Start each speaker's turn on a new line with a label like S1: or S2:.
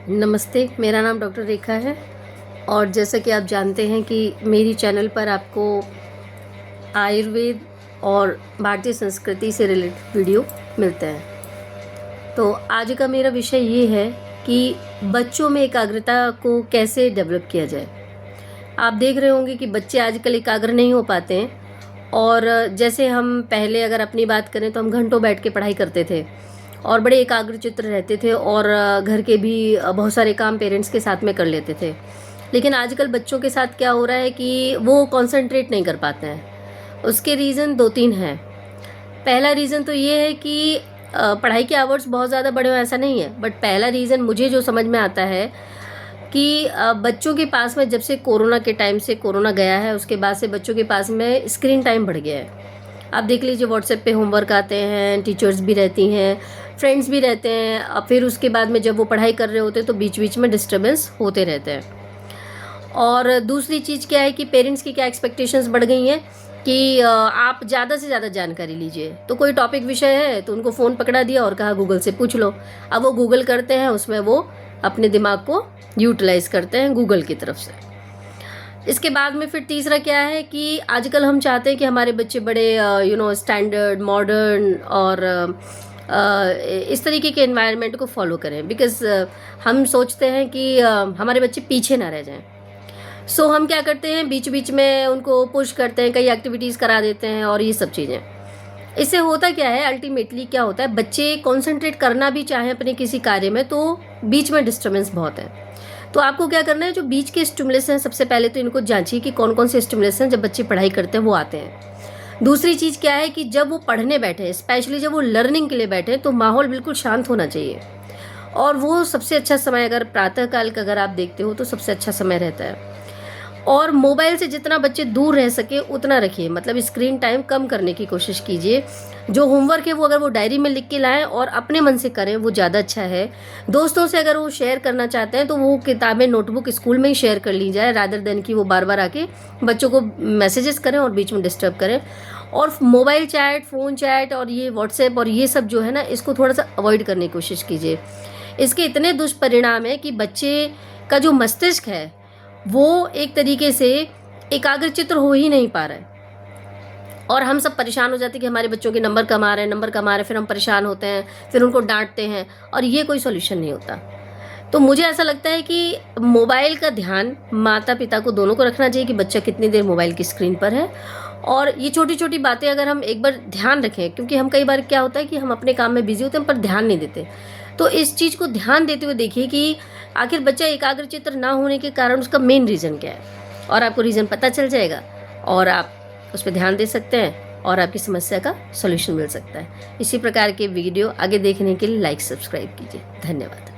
S1: नमस्ते, मेरा नाम डॉक्टर रेखा है और जैसा कि आप जानते हैं कि मेरी चैनल पर आपको आयुर्वेद और भारतीय संस्कृति से रिलेटेड वीडियो मिलते हैं। तो आज का मेरा विषय ये है कि बच्चों में एकाग्रता को कैसे डेवलप किया जाए। आप देख रहे होंगे कि बच्चे आजकल एकाग्र नहीं हो पाते हैं और जैसे हम पहले अगर अपनी बात करें तो हम घंटों बैठ के पढ़ाई करते थे और बड़े एकाग्रचित्त रहते थे और घर के भी बहुत सारे काम पेरेंट्स के साथ में कर लेते थे। लेकिन आजकल बच्चों के साथ क्या हो रहा है कि वो कंसंट्रेट नहीं कर पाते हैं। उसके रीज़न 2-3 हैं। पहला रीज़न तो ये है कि पढ़ाई के आवर्स बहुत ज़्यादा बड़े हों ऐसा नहीं है, बट पहला रीज़न मुझे जो समझ में आता है कि बच्चों के पास में जब से कोरोना के टाइम से कोरोना गया है उसके बाद से बच्चों के पास में स्क्रीन टाइम बढ़ गया है। आप देख लीजिए व्हाट्सएप पे होमवर्क आते हैं, टीचर्स भी रहती हैं, फ्रेंड्स भी रहते हैं, अब फिर उसके बाद में जब वो पढ़ाई कर रहे होते हैं तो बीच बीच में डिस्टर्बेंस होते रहते हैं। और दूसरी चीज़ क्या है कि पेरेंट्स की क्या एक्सपेक्टेशंस बढ़ गई हैं कि आप ज़्यादा से ज़्यादा जानकारी लीजिए। तो कोई टॉपिक विषय है तो उनको फ़ोन पकड़ा दिया और कहा गूगल से पूछ लो। अब वो गूगल करते हैं, उसमें वो अपने दिमाग को यूटिलाइज़ करते हैं गूगल की तरफ से। इसके बाद में फिर तीसरा क्या है कि आजकल हम चाहते हैं कि हमारे बच्चे बड़े स्टैंडर्ड मॉडर्न और इस तरीके के एनवायरनमेंट को फॉलो करें, बिकॉज हम सोचते हैं कि हमारे बच्चे पीछे ना रह जाएं। सो हम क्या करते हैं, बीच बीच में उनको पुश करते हैं, कई एक्टिविटीज़ करा देते हैं और ये सब चीज़ें। इससे होता क्या है, अल्टीमेटली क्या होता है, बच्चे कॉन्सेंट्रेट करना भी चाहें अपने किसी कार्य में तो बीच में डिस्टर्बेंस बहुत है। तो आपको क्या करना है, जो बीच के स्टिमुलस हैं सबसे पहले तो इनको जांचिए कि कौन कौन से स्टिमुलस हैं जब बच्चे पढ़ाई करते हैं वो आते हैं। दूसरी चीज़ क्या है कि जब वो पढ़ने बैठे, स्पेशली जब वो लर्निंग के लिए बैठे, तो माहौल बिल्कुल शांत होना चाहिए। और वो सबसे अच्छा समय, अगर प्रातःकाल का अगर आप देखते हो तो सबसे अच्छा समय रहता है। और मोबाइल से जितना बच्चे दूर रह सके उतना रखिए, मतलब स्क्रीन टाइम कम करने की कोशिश कीजिए। जो होमवर्क है वो अगर वो डायरी में लिख के लाएं और अपने मन से करें वो ज़्यादा अच्छा है। दोस्तों से अगर वो शेयर करना चाहते हैं तो वो किताबें नोटबुक स्कूल में ही शेयर कर ली जाए, रादर देन कि वो बार बार आके बच्चों को मैसेजेस करें और बीच में डिस्टर्ब करें। और मोबाइल चैट, फ़ोन चैट और ये व्हाट्सएप और ये सब जो है ना, इसको थोड़ा सा अवॉइड करने की कोशिश कीजिए। इसके इतने दुष्परिणाम है कि बच्चे का जो मस्तिष्क है वो एक तरीके से एकाग्रचित्त हो ही नहीं पा रहा है और हम सब परेशान हो जाते हैं कि हमारे बच्चों के नंबर कम आ रहे हैं, फिर हम परेशान होते हैं, फिर उनको डांटते हैं और ये कोई सॉल्यूशन नहीं होता। तो मुझे ऐसा लगता है कि मोबाइल का ध्यान माता पिता को दोनों को रखना चाहिए कि बच्चा कितनी देर मोबाइल की स्क्रीन पर है। और ये छोटी छोटी बातें अगर हम एक बार ध्यान रखें, क्योंकि हम कई बार क्या होता है कि हम अपने काम में बिजी होते हैं पर ध्यान नहीं देते, तो इस चीज़ को ध्यान देते हुए देखिए कि आखिर बच्चा एकाग्रचित्त ना होने के कारण उसका मेन रीज़न क्या है, और आपको रीज़न पता चल जाएगा और आप उस पर ध्यान दे सकते हैं और आपकी समस्या का सॉल्यूशन मिल सकता है। इसी प्रकार के वीडियो आगे देखने के लिए लाइक सब्सक्राइब कीजिए। धन्यवाद।